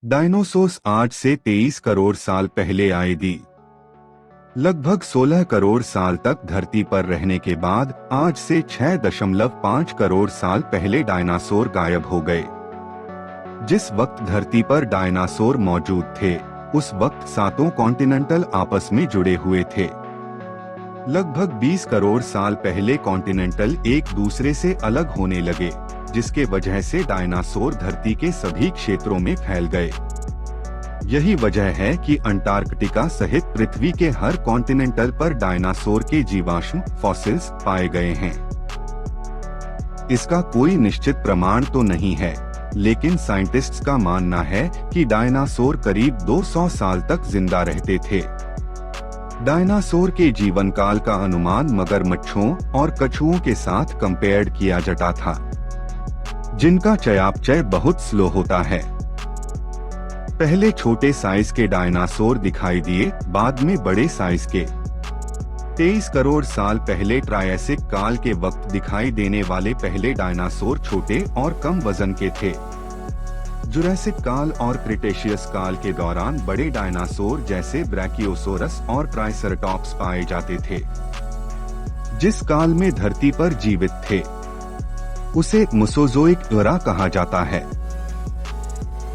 Dinosaurs आज से 23 करोड़ साल पहले आए दी। लगभग 16 करोड़ साल तक धरती पर रहने के बाद आज से 6.5 करोड़ साल पहले डायनासोर गायब हो गए। जिस वक्त धरती पर डायनासोर मौजूद थे, उस वक्त सातों कॉन्टिनेंटल आपस में जुड़े हुए थे। लगभग 20 करोड़ साल पहले कॉन्टिनेंटल एक दूसरे से अलग होने लगे, जिसके वजह से डायनासोर धरती के सभी क्षेत्रों में फैल गए। यही वजह है कि अंटार्कटिका सहित पृथ्वी के हर कॉन्टिनेंटल पर डायनासोर के जीवाश्म फॉसिल्स पाए गए हैं। इसका कोई निश्चित प्रमाण तो नहीं है, लेकिन साइंटिस्ट्स का मानना है कि डायनासोर करीब 200 साल तक जिंदा रहते थे। डायनासोर के जीवन काल का अनुमान मगरमच्छों और कछुओं के साथ कंपेयर्ड किया जाता था, जिनका चयापचय बहुत स्लो होता है। पहले छोटे साइज के डायनासोर दिखाई दिए, बाद में बड़े साइज के। 23 करोड़ साल पहले ट्रायसिक काल के वक्त दिखाई देने वाले पहले डायनासोर छोटे और कम वजन के थे। जुरासिक काल और क्रिटेशियस काल के दौरान बड़े डायनासोर जैसे ब्रैकियोसोरस और ट्राइसराटॉप्स पाए जाते थे। जिस काल में धरती पर जीवित थे, उसे मेसोजोइक एरा कहा जाता है।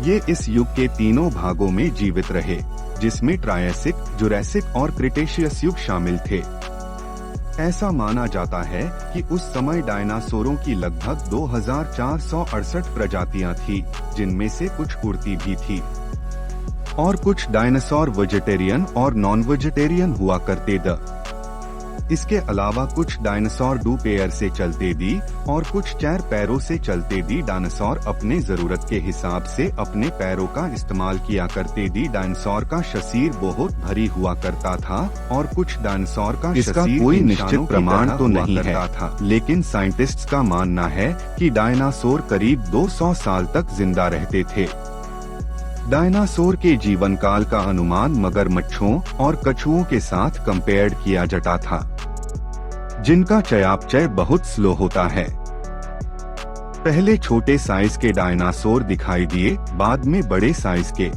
ये इस युग के तीनों भागों में जीवित रहे, जिसमेमें ट्रायसिक, जुरासिक और क्रिटेशियस युग शामिल थे। ऐसा माना जाता है कि उस समय डायनासोरों की लगभग 2468 प्रजातियां थी, जिनमें से कुछ उड़ती भी थी। और कुछ डायनासोर वेजिटेरियन और नॉन वेजिटेरियन हुआ करते थे। इसके अलावा कुछ डायनासोर दो पैर से चलते दी और कुछ 4 पैरों से चलते दी। डायनासोर अपने जरूरत के हिसाब से अपने पैरों का इस्तेमाल किया करते दी। डायनासोर का शरीर बहुत भारी हुआ करता था और कुछ डायनासोर का इसका कोई निश्चित प्रमाण तो नहीं है था, लेकिन साइंटिस्ट्स का मानना है कि डायनासोर करीब 200 साल तक जिंदा रहते थे। डायनासोर के जीवन काल का अनुमान मगरमच्छों और कछुओं के साथ कंपेयर्ड किया जाता था, जिनका चयापचय बहुत स्लो होता है। पहले छोटे साइज के डायनासोर दिखाई दिए, बाद में बड़े साइज के।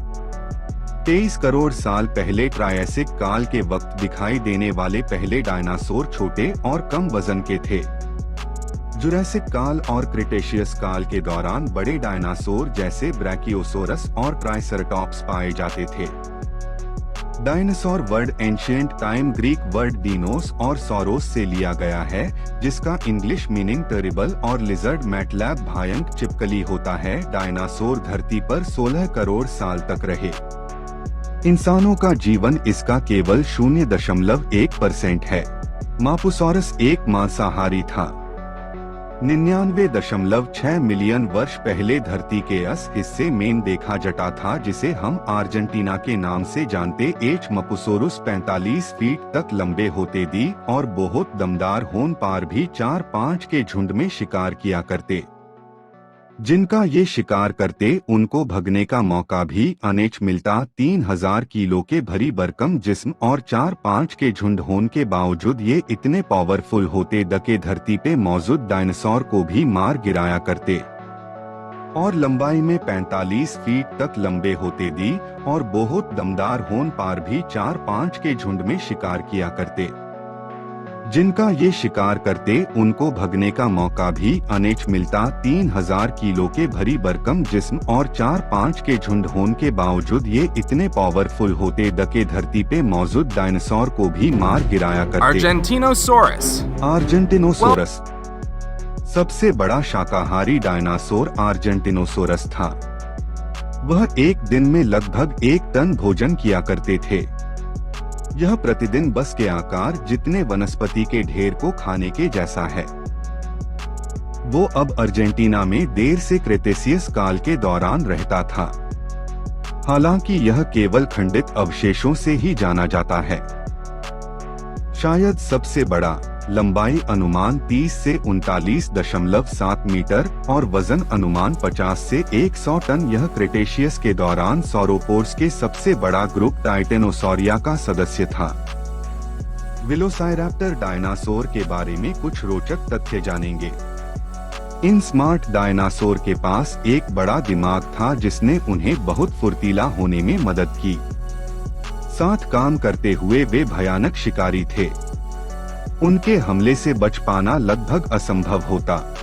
23 करोड़ साल पहले ट्रायसिक काल के वक्त दिखाई देने वाले पहले डायनासोर छोटे और कम वजन के थे। जुरासिक काल और क्रिटेशियस काल के दौरान बड़े डायनासोर जैसे ब्रैकियोसोरस और ट्राइसराटॉप्स पाए जाते थे। Dinosaur word ancient time Greek word डीनोस और सौरोस से लिया गया है, जिसका इंग्लिश मीनिंग टेरिबल और लिजर्ड मैटलैब भयंकर चिपकली होता है। डायनासोर धरती पर 16 करोड़ साल तक रहे। इंसानों का जीवन इसका केवल 0.1% है। मापुसोरस एक मांसाहारी था। 99.6 मिलियन वर्ष पहले धरती के इस हिस्से में देखा जाता था, जिसे हम अर्जेंटीना के नाम से जानते। एच मपुसोरुस 45 फीट तक लंबे होते दी और बहुत दमदार होन पार भी 4-5 के झुंड में शिकार किया करते। जिनका ये शिकार करते उनको भगने का मौका भी अनेच मिलता। 3000 किलो के भरी भरकम जिस्म और 4-5 के झुंड होने के बावजूद ये इतने पावरफुल होते के धरती पे मौजूद डायनासोर को भी मार गिराया करते। और लंबाई में 45 फीट तक लंबे होते दी और बहुत दमदार होन पार भी 4-5 के झुंड में शिकार किया करते। जिनका ये शिकार करते उनको भगने का मौका भी अनेच मिलता। 3000 किलो के भरी भरकम जिस्म और 4-5 के झुंड होने के बावजूद ये इतने पावरफुल होते के धरती पे मौजूद डायनासोर को भी मार गिराया करते। अर्जेंटिनोसोरस सबसे बड़ा शाकाहारी डायनासोर अर्जेंटिनोसोरस था। वह एक दिन में लगभग 1 टन भोजन किया करते थे। यह प्रतिदिन बस के आकार जितने वनस्पति के ढेर को खाने के जैसा है। वो अब अर्जेंटीना में देर से क्रेटेशियस काल के दौरान रहता था। हालांकि यह केवल खंडित अवशेषों से ही जाना जाता है। शायद सबसे बड़ा, लंबाई अनुमान 30 से 39.7 मीटर और वजन अनुमान 50 से 100 टन। यह क्रेटेशियस के दौरान सौरोपोड्स के सबसे बड़ा ग्रुप टाइटेनोसौरिया का सदस्य था। वेलोसाइरैप्टर डायनासोर के बारे में कुछ रोचक तथ्य जानेंगे। इन स्मार्ट डायनासोर के पास एक बड़ा दिमाग था जिसने उन्हें बहुत फुर्तीला होने में मदद की। साथ काम करते हुए वे भयानक शिकारी थे। उनके हमले से बच पाना लगभग असंभव होता।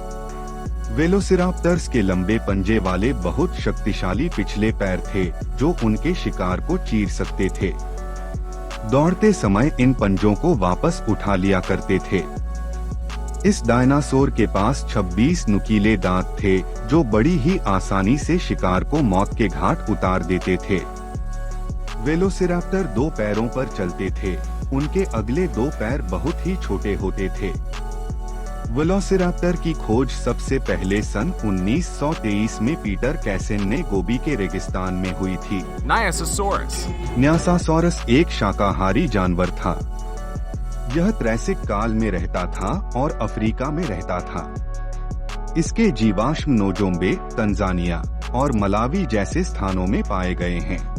वेलोसिराप्टर्स के लंबे पंजे वाले बहुत शक्तिशाली पिछले पैर थे जो उनके शिकार को चीर सकते थे। दौड़ते समय इन पंजों को वापस उठा लिया करते थे। इस डायनासोर के पास 26 नुकीले दांत थे जो बड़ी ही आसानी से शिकार को मौत के घाट उतार देते थे। वेलोसिराप्टर 2 पैरों पर चलते थे। उनके अगले 2 पैर बहुत ही छोटे होते थे। वेलोसिराप्टर की खोज सबसे पहले सन 1923 में पीटर कैसेन ने गोबी के रेगिस्तान में हुई थी। न्यासासॉरस एक शाकाहारी जानवर था। यह त्रेसिक काल में रहता था और अफ्रीका में रहता था। इसके जीवाश्म नोजोम्बे, तंजानिया और मलावी जैसे स्थानों में पाए गए हैं।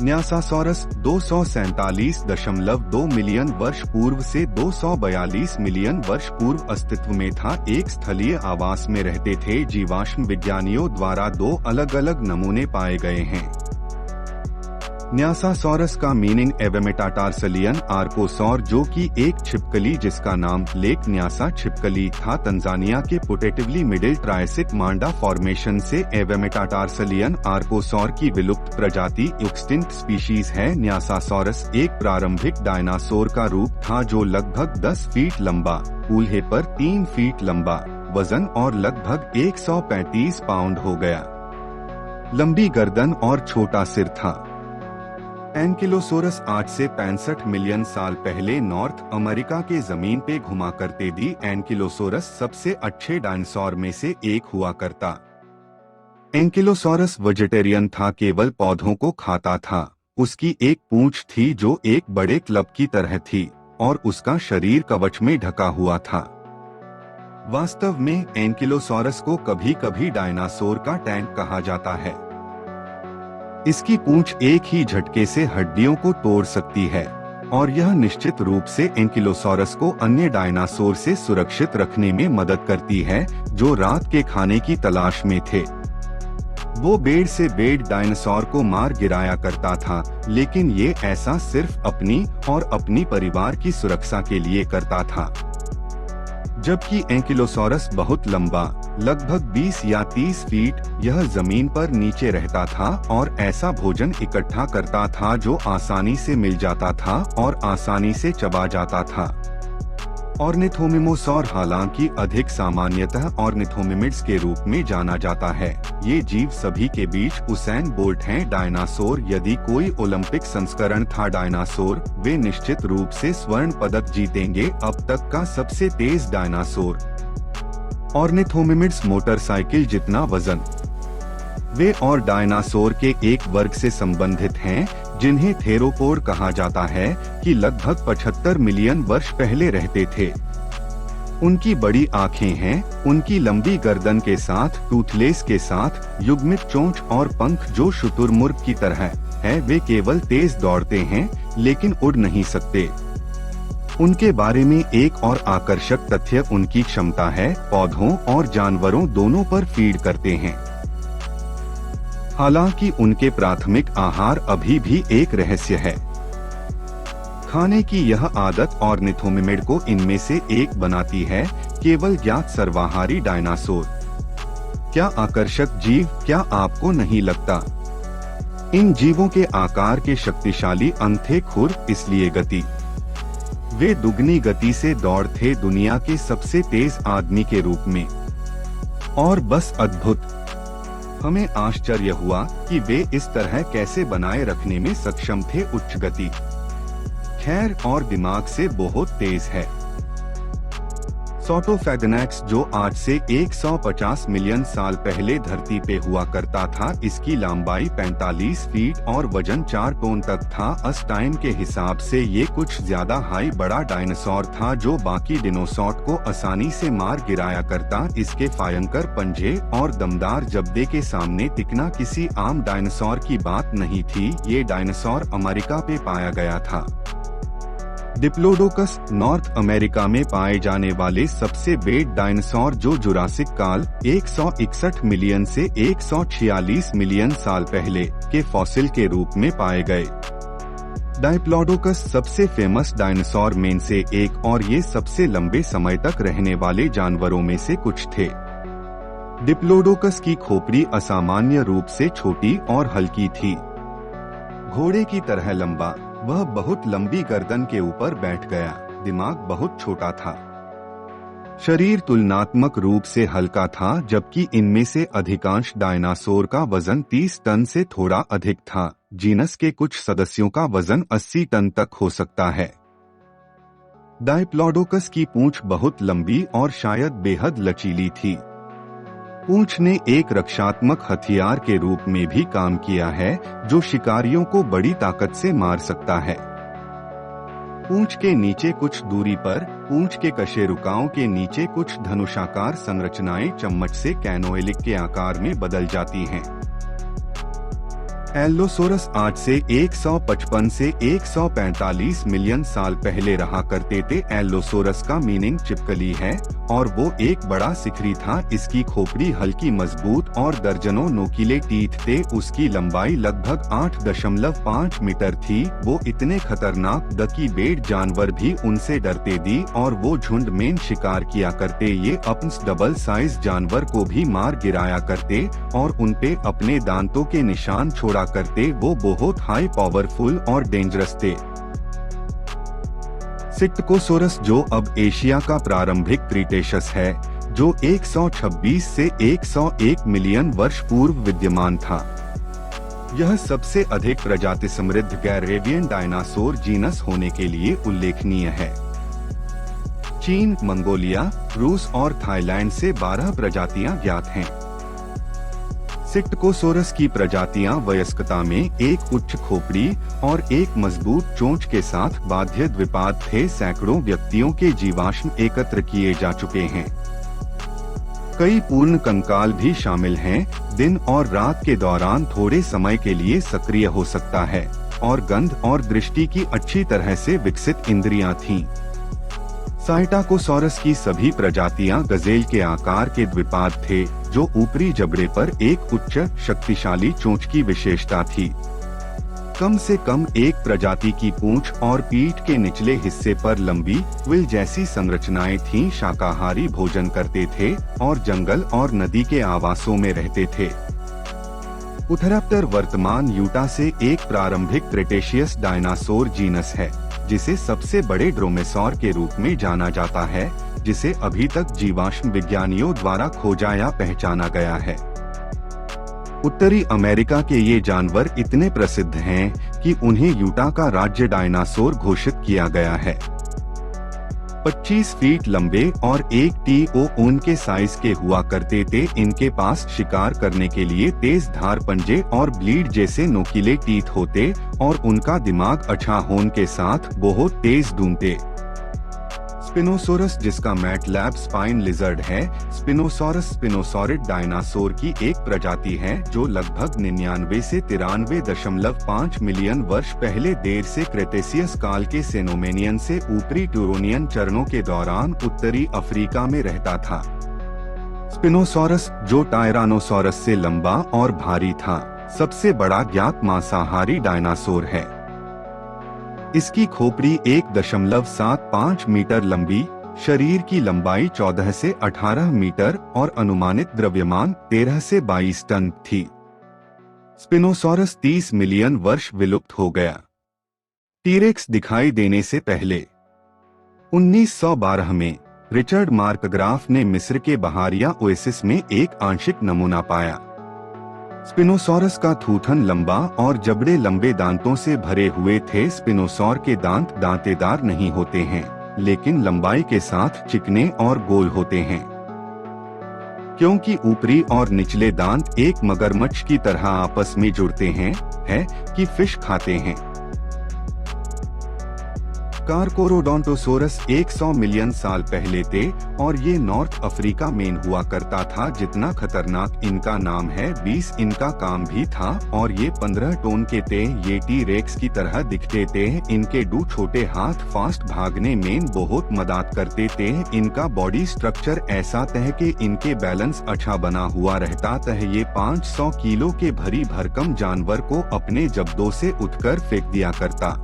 न्यासासॉरस 247.2 मिलियन वर्ष पूर्व से 242 मिलियन वर्ष पूर्व अस्तित्व में था। एक स्थलीय आवास में रहते थे। जीवाश्म विज्ञानियों द्वारा 2 अलग अलग नमूने पाए गए हैं। न्यासासॉरस का मीनिंग एवेमेटाटार्सलियन आर्कोसौर जो कि एक छिपकली जिसका नाम लेक न्यासा छिपकली था। तंजानिया के पोटेटिवली मिडिल ट्रायसिक मांडा फॉर्मेशन से एवेमेटाटार्सलियन आर्कोसौर की विलुप्त प्रजाति एक्सटिंक्ट स्पीशीज है। न्यासासॉरस एक प्रारंभिक डायनासोर का रूप था जो लगभग 10 फीट लंबा, कूल्हे पर 3 फीट लंबा, वजन और लगभग 135 पाउंड हो गया। लंबी गर्दन और छोटा सिर था। एंकिलोसोरस आज से 65 मिलियन साल पहले नॉर्थ अमेरिका के जमीन पे घुमा करते थी। एंकिलोसोरस सबसे अच्छे डायनासोर में से एक हुआ करता। एंकिलोसोरस वेजिटेरियन था, केवल पौधों को खाता था। उसकी एक पूंछ थी जो एक बड़े क्लब की तरह थी और उसका शरीर कवच में ढका हुआ था। वास्तव में एंकिलोसोरस को कभी कभी डायनासोर का टैंक कहा जाता है। इसकी पूंछ एक ही झटके से हड्डियों को तोड़ सकती है और यह निश्चित रूप से एंकिलोसोरस को अन्य डायनासोर से सुरक्षित रखने में मदद करती है जो रात के खाने की तलाश में थे। वो बेड से बेड डायनासोर को मार गिराया करता था, लेकिन ये ऐसा सिर्फ अपनी और अपनी परिवार की सुरक्षा के लिए करता था। जबकि एंकिलोसोरस बहुत लंबा, लगभग 20 या 30 फीट, यह जमीन पर नीचे रहता था और ऐसा भोजन इकट्ठा करता था जो आसानी से मिल जाता था और आसानी से चबा जाता था। ऑर्निथोमिमोसॉर हालांकि अधिक सामान्यतः ऑर्निथोमिमिड्स के रूप में जाना जाता है। ये जीव सभी के बीच उसेन बोल्ट हैं। डायनासोर, यदि कोई ओलंपिक संस्करण था डायनासोर, वे निश्चित रूप से स्वर्ण पदक जीतेंगे। अब तक का सबसे तेज डायनासोर। ऑर्निथोमिमिड्स मोटरसाइकिल जितना वजन। वे और डायनासोर के एक वर्ग से संबंधित हैं जिन्हें थेरोपोड कहा जाता है कि लगभग 75 मिलियन वर्ष पहले रहते थे। उनकी बड़ी आँखें हैं। उनकी लंबी गर्दन के साथ टूथलेस के साथ युग्मित चोंच और पंख जो शुतुरमुर्ग की तरह है। वे केवल तेज दौड़ते हैं लेकिन उड़ नहीं सकते। उनके बारे में एक और आकर्षक तथ्य उनकी क्षमता है पौधों और जानवरों दोनों पर फीड करते हैं। हालांकि उनके प्राथमिक आहार अभी भी एक रहस्य है। खाने की यह आदत ऑर्निथोमिमिड को इनमें से एक बनाती है, केवल ज्ञात सर्वाहारी डायनासोर। क्या आकर्षक जीव, क्या आपको नहीं लगता? इन जीवों के आकार के शक्तिशाली अंग थे खुर, इसलिए गति। वे दुगनी गति से दौड़ते दुनिया के सबसे तेज आदमी के रूप में। और बस अद्भुत। हमें आश्चर्य हुआ कि वे इस तरह कैसे बनाए रखने में सक्षम थे उच्च गति। खैर, और दिमाग से बहुत तेज है। सोटोफेगनैक्स जो आज से 150 मिलियन साल पहले धरती पे हुआ करता था, इसकी लंबाई 45 फीट और वजन 4 टन तक था। उस टाइम के हिसाब से ये कुछ ज्यादा हाई बड़ा डायनासोर था जो बाकी डिनोसॉर को आसानी से मार गिराया करता। इसके भयंकर पंजे और दमदार जबड़े के सामने टिकना किसी आम डायनासोर की बात नहीं थी। ये डायनासोर अमेरिका पे पाया गया था। डिप्लोडोकस नॉर्थ अमेरिका में पाए जाने वाले सबसे बड़े डायनासोर जो जुरासिक काल 161 मिलियन से 146 मिलियन साल पहले के फॉसिल के रूप में पाए गए। डायप्लोडोकस सबसे फेमस डायनासोर में से एक और ये सबसे लंबे समय तक रहने वाले जानवरों में से कुछ थे। डिप्लोडोकस की खोपड़ी असामान्य रूप से छोटी और हल्की थी। घोड़े की तरह लंबा, वह बहुत लंबी गर्दन के ऊपर बैठ गया। दिमाग बहुत छोटा था। शरीर तुलनात्मक रूप से हल्का था, जबकि इनमें से अधिकांश डायनासोर का वजन 30 टन से थोड़ा अधिक था। जीनस के कुछ सदस्यों का वजन 80 टन तक हो सकता है। डायप्लोडोकस की पूंछ बहुत लंबी और शायद बेहद लचीली थी। पूंछ ने एक रक्षात्मक हथियार के रूप में भी काम किया है, जो शिकारियों को बड़ी ताकत से मार सकता है। पूंछ के नीचे कुछ दूरी पर, पूंछ के कशेरुकाओं के नीचे कुछ धनुषाकार संरचनाएं चम्मच से कैनोएलिक के आकार में बदल जाती हैं। एल्लोसोरस आज से 155 से 145 मिलियन साल पहले रहा करते थे। एल्लोसोरस का मीनिंग चिपकली है और वो एक बड़ा शिखरी था। इसकी खोपड़ी हल्की, मजबूत और दर्जनों नोकीले टीथ थे। उसकी लंबाई लगभग 8.5 मीटर थी। वो इतने खतरनाक द कि बेड जानवर भी उनसे डरते दी और वो झुंड में शिकार किया करते। ये अपने डबल साइज जानवर को भी मार गिराया करते और उनपे अपने दांतों के निशान छोड़ा करते। वो बहुत हाई पावरफुल और डेंजरस थे। सिक्टोसोरस, जो अब एशिया का प्रारंभिक क्रीटेशस है, जो 126 से 101 मिलियन वर्ष पूर्व विद्यमान था। यह सबसे अधिक प्रजाति समृद्ध गैर-एवियन डायनासोर जीनस होने के लिए उल्लेखनीय है। चीन, मंगोलिया, रूस और थाईलैंड से 12 प्रजातियां ज्ञात हैं। सिक्टोसोरस की प्रजातियां वयस्कता में एक उच्च खोपड़ी और एक मजबूत चोंच के साथ बाध्य द्विपाद थे। सैकड़ों व्यक्तियों के जीवाश्म एकत्र किए जा चुके हैं। कई पूर्ण कंकाल भी शामिल हैं। दिन और रात के दौरान थोड़े समय के लिए सक्रिय हो सकता है और गंध और दृष्टि की अच्छी तरह से विकसित इंद्रियां थीं। साइटाकोसोरस की सभी प्रजातियां गजेल के आकार के द्विपाद थे, जो ऊपरी जबड़े पर एक उच्च शक्तिशाली चोंच की विशेषता थी। कम से कम एक प्रजाति की पूंछ और पीठ के निचले हिस्से पर लंबी क्विल जैसी संरचनाएं थीं। शाकाहारी भोजन करते थे और जंगल और नदी के आवासों में रहते थे। उथरैप्टर वर्तमान यूटा से एक प्रारंभिक क्रेटेशियस डायनासोर जीनस है, जिसे सबसे बड़े ड्रोमेसोर के रूप में जाना जाता है, जिसे अभी तक जीवाश्म विज्ञानियों द्वारा खोजा या पहचाना गया है। उत्तरी अमेरिका के ये जानवर इतने प्रसिद्ध हैं कि उन्हें यूटा का राज्य डायनासोर घोषित किया गया है। 25 फीट लंबे और 1 TO उनके साइज के हुआ करते थे। इनके पास शिकार करने के लिए तेज धार पंजे और ब्लीड जैसे नोकीले टीथ होते और उनका दिमाग अच्छा होने के साथ बहुत तेज दूंते। स्पिनोसोरस, जिसका मैटलैब स्पाइन लिजर्ड है, स्पिनोसॉरस स्पिनोसॉरिड डायनासोर की एक प्रजाति है जो लगभग 99 से 93.5 मिलियन वर्ष पहले देर से क्रेटेशियस काल के सेनोमेनियन से ऊपरी टूरोनियन चरणों के दौरान उत्तरी अफ्रीका में रहता था। स्पिनोसॉरस, जो टायरानोसॉरस से लंबा और भारी था, सबसे बड़ा ज्ञात मांसाहारी डायनासोर है। इसकी खोपड़ी 1.75 मीटर लंबी, शरीर की लंबाई 14 से 18 मीटर और अनुमानित द्रव्यमान 13 से 22 टन थी। स्पिनोसॉरस 30 मिलियन वर्ष विलुप्त हो गया। टीरेक्स दिखाई देने से पहले 1912 में रिचर्ड मार्कग्राफ ने मिस्र के बहारिया ओएसिस में एक आंशिक नमूना पाया। स्पिनोसॉरस का थूथन लंबा और जबड़े लंबे दांतों से भरे हुए थे। स्पिनोसॉर के दांत दांतेदार नहीं होते हैं, लेकिन लंबाई के साथ चिकने और गोल होते हैं। क्योंकि ऊपरी और निचले दांत एक मगरमच्छ की तरह आपस में जुड़ते हैं, है कि फिश खाते हैं। कारकोरोडोंटोसोरस 100 मिलियन साल पहले थे और ये नॉर्थ अफ्रीका में हुआ करता था। जितना खतरनाक इनका नाम है 20 इनका काम भी था और ये 15 टन के थे। ये टी रेक्स की तरह दिखते थे। इनके 2 छोटे हाथ फास्ट भागने में बहुत मदद करते थे। इनका बॉडी स्ट्रक्चर ऐसा था कि इनके बैलेंस अच्छा बना हुआ रहता था। ये 500 किलो के भरी भरकम जानवर को अपने जब्दों से उठकर फेंक दिया करता।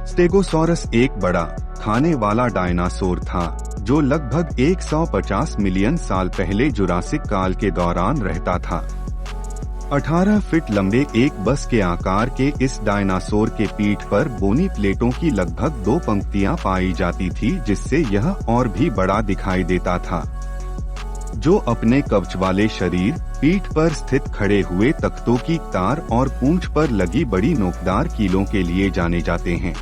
स्टेगोसॉरस एक बड़ा खाने वाला डायनासोर था जो लगभग 150 मिलियन साल पहले जुरासिक काल के दौरान रहता था। 18 फीट लंबे एक बस के आकार के इस डायनासोर के पीठ पर बोनी प्लेटों की लगभग 2 पंक्तियां पाई जाती थी, जिससे यह और भी बड़ा दिखाई देता था, जो अपने कवच वाले शरीर, पीठ पर स्थित खड़े हुए तख्तों की तार और पूंछ पर लगी बड़ी नोकदार कीलों के लिए जाने जाते हैं।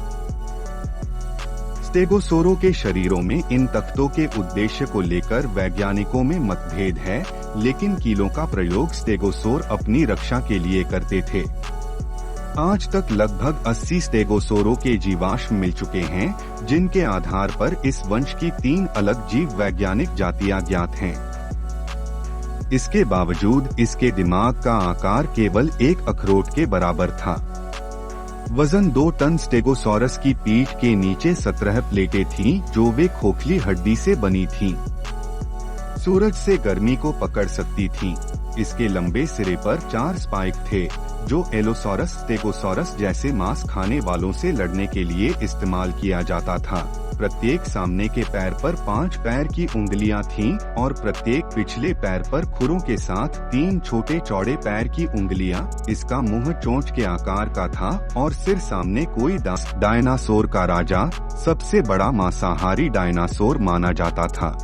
स्टेगोसोरों के शरीरों में इन तख्तों के उद्देश्य को लेकर वैज्ञानिकों में मतभेद है, लेकिन कीलों का प्रयोग स्टेगोसोर अपनी रक्षा के लिए करते थे। आज तक लगभग 80 स्टेगोसोरों के जीवाश्म मिल चुके हैं, जिनके आधार पर इस वंश की 3 अलग जीव वैज्ञानिक जातियां ज्ञात हैं। इसके बावजूद इसके दिमाग का आकार केवल 1 अखरोट के बराबर था। वजन 2 टन। स्टेगोसॉरस की पीठ के नीचे 17 प्लेटें थीं, जो वे खोखली हड्डी से बनी थीं। सूरज से गर्मी को पकड़ सकती थीं। इसके लंबे सिरे पर 4 स्पाइक थे, जो एलोसॉरस स्टेगोसॉरस जैसे मांस खाने वालों से लड़ने के लिए इस्तेमाल किया जाता था। प्रत्येक सामने के पैर पर 5 पैर की उंगलियां थीं और प्रत्येक पिछले पैर पर खुरों के साथ 3 छोटे चौड़े पैर की उंगलियां। इसका मुंह चोंच के आकार का था और सिर सामने कोई डायनासोर का राजा, सबसे बड़ा मांसाहारी डायनासोर माना जाता था।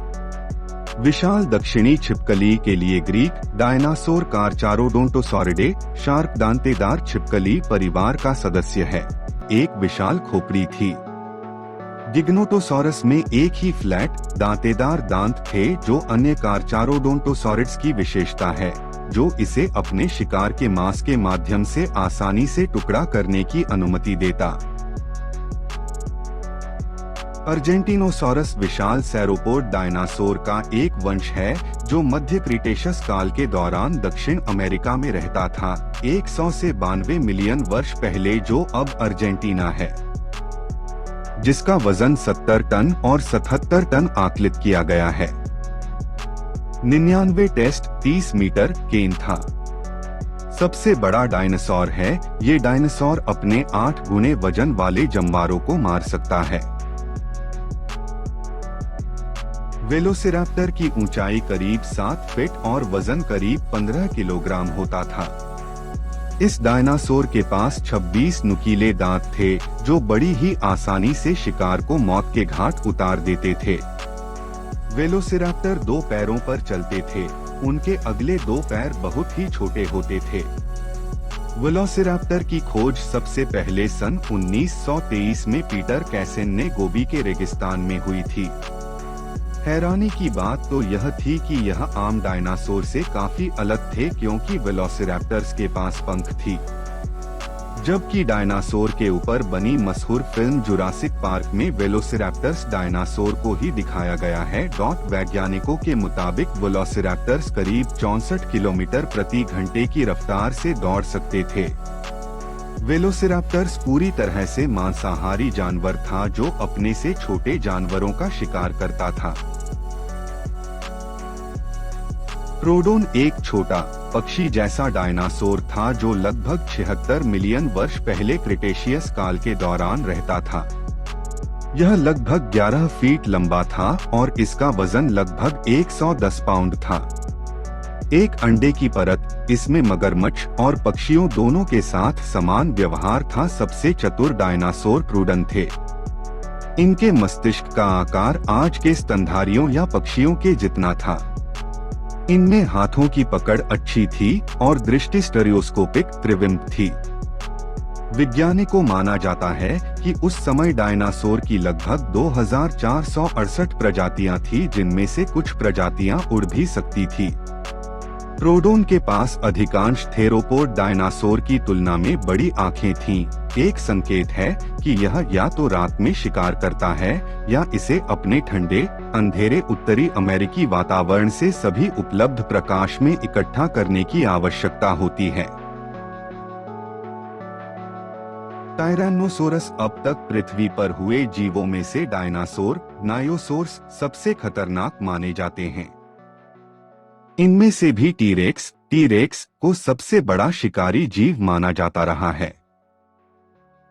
विशाल दक्षिणी छिपकली के लिए ग्रीक डायनासोर कारचारोडोंटोसॉरिडे शार्क दांतेदार छिपकली परिवार का सदस्य है। एक विशाल खोपड़ी थी। गिग्नोटोसॉरस में एक ही फ्लैट दांतेदार दांत थे, जो अन्य कारचारोडोंटोसॉरिड्स की विशेषता है, जो इसे अपने शिकार के मांस के माध्यम से आसानी से टुकड़ा करने की अनुमति देता। अर्जेंटिनोसॉरस विशाल सैरोपोड डायनासोर का एक वंश है, जो मध्य क्रीटेशस काल के दौरान दक्षिण अमेरिका में रहता था, 100 से 92 मिलियन वर्ष पहले, जो अब अर्जेंटीना है, जिसका वजन 70 टन और 77 टन आकलित किया गया है। 99 टेस्ट 30 मीटर केन था। सबसे बड़ा डायनासोर है। ये डायनासोर अपने 8 गुने वजन वाले जंवारों को मार सकता है। वेलोसिराप्टर की ऊंचाई करीब 7 फीट और वजन करीब 15 किलोग्राम होता था। इस डायनासोर के पास 26 नुकीले दांत थे, जो बड़ी ही आसानी से शिकार को मौत के घाट उतार देते थे। वेलोसिराप्टर 2 पैरों पर चलते थे। उनके अगले 2 पैर बहुत ही छोटे होते थे। वेलोसिराप्टर की खोज सबसे पहले सन 1923 में पीटर कैसेन ने गोबी के रेगिस्तान में हुई थी। हैरानी की बात तो यह थी कि यह आम डायनासोर से काफी अलग थे, क्योंकि वेलोसिराप्टर्स के पास पंख थी, जबकि डायनासोर के ऊपर बनी मशहूर फिल्म जुरासिक पार्क में वेलोसिराप्टर्स डायनासोर को ही दिखाया गया है। वैज्ञानिकों के मुताबिक वेलोसिराप्टर्स करीब 64 किलोमीटर प्रति घंटे की रफ्तार से दौड़ सकते थे। वेलोसिराप्टर्स पूरी तरह से मांसाहारी जानवर था, जो अपने से छोटे जानवरों का शिकार करता था। ट्रोडोन एक छोटा पक्षी जैसा डायनासोर था, जो लगभग 76 मिलियन वर्ष पहले क्रिटेशियस काल के दौरान रहता था। यह लगभग 11 फीट लंबा था और इसका वजन लगभग 110 पाउंड था। एक अंडे की परत। इसमें मगरमच्छ और पक्षियों दोनों के साथ समान व्यवहार था। सबसे चतुर डायनासोर प्रूडन थे। इनके मस्तिष्क का आकार आज के स्तनधारियों या पक्षियों के जितना था। इनमें हाथों की पकड़ अच्छी थी और दृष्टि स्टेरियोस्कोपिक त्रिविम थी। वैज्ञानिकों माना जाता है कि उस समय डायनासोर की लगभग 2468 प्रजातियां थी, जिनमें से कुछ प्रजातियां उड़ भी सकती थी। ट्रोडोन के पास अधिकांश थेरोपोड डायनासोर की तुलना में बड़ी आंखें थीं। एक संकेत है कि यह या तो रात में शिकार करता है या इसे अपने ठंडे, अंधेरे उत्तरी अमेरिकी वातावरण से सभी उपलब्ध प्रकाश में इकट्ठा करने की आवश्यकता होती है। टायरानोसोरस अब तक पृथ्वी पर हुए जीवों में से डायनासोर नायोसोर्स सबसे खतरनाक माने जाते हैं। इनमें से भी टीरेक्स को सबसे बड़ा शिकारी जीव माना जाता रहा है।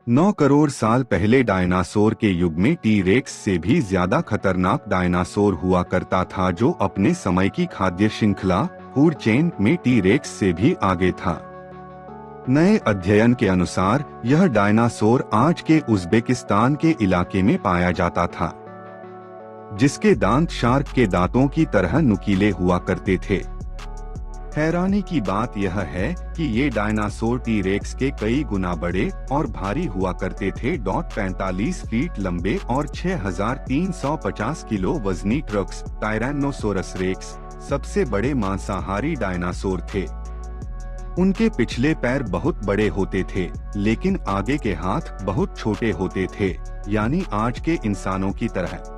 9 करोड़ साल पहले डायनासोर के युग में टीरेक्स से भी ज्यादा खतरनाक डायनासोर हुआ करता था, जो अपने समय की खाद्य श्रृंखला फूड चेन में टीरेक्स से भी आगे था। नए अध्ययन के अनुसार यह डायनासोर आज के उज़्बेकिस्तान के इलाके में पाया जाता था, जिसके दांत शार्क के दांतों की तरह नुकीले हुआ करते थे। हैरानी की बात यह है कि ये डायनासोर टीरेक्स के कई गुना बड़े और भारी हुआ करते थे। 45 फीट लंबे और 6350 किलो वजनी ट्रक्स टायरानोसोरस रेक्स सबसे बड़े मांसाहारी डायनासोर थे। उनके पिछले पैर बहुत बड़े होते थे, लेकिन आगे के हाथ बहुत छोटे होते थे, यानी आज के इंसानों की तरह।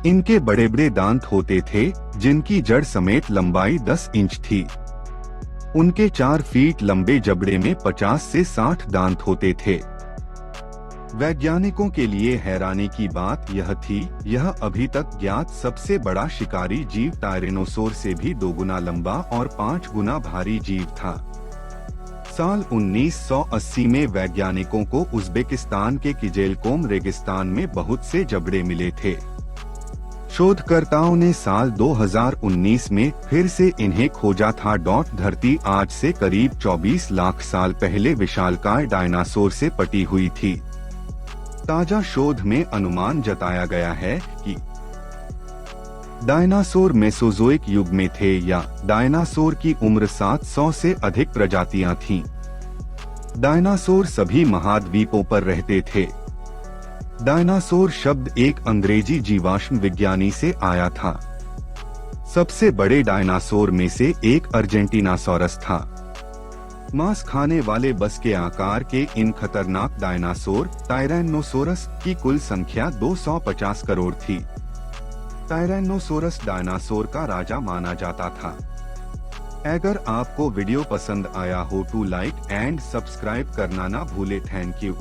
इनके बड़े बड़े दांत होते थे, जिनकी जड़ समेत लंबाई 10 इंच थी। उनके 4 फीट लंबे जबड़े में 50 से 60 दांत होते थे। वैज्ञानिकों के लिए हैरानी की बात यह थी, यह अभी तक ज्ञात सबसे बड़ा शिकारी जीव टायरेनोसोर से भी 2 गुना लंबा और 5 गुना भारी जीव था। साल 1980 में वैज्ञानिकों को उज़्बेकिस्तान के किजेलकोम रेगिस्तान में बहुत से जबड़े मिले थे। शोधकर्ताओं ने साल 2019 में फिर से इन्हें खोजा था। धरती आज से करीब 24 लाख साल पहले विशालकाय डायनासोर से पटी हुई थी। ताजा शोध में अनुमान जताया गया है कि डायनासोर मेसोजोइक युग में थे या डायनासोर की उम्र 700 से अधिक प्रजातियां थीं। डायनासोर सभी महाद्वीपों पर रहते थे। डायनासोर शब्द एक अंग्रेजी जीवाश्म विज्ञानी से आया था। सबसे बड़े डायनासोर में से एक अर्जेंटीनासोरस था। मांस खाने वाले बस के आकार के इन खतरनाक डायनासोर टायरानोसोरस की कुल संख्या 250 करोड़ थी। टायरानोसोरस डायनासोर का राजा माना जाता था। अगर आपको वीडियो पसंद आया हो तो लाइक एंड सब्सक्राइब करना ना भूले। Thank you.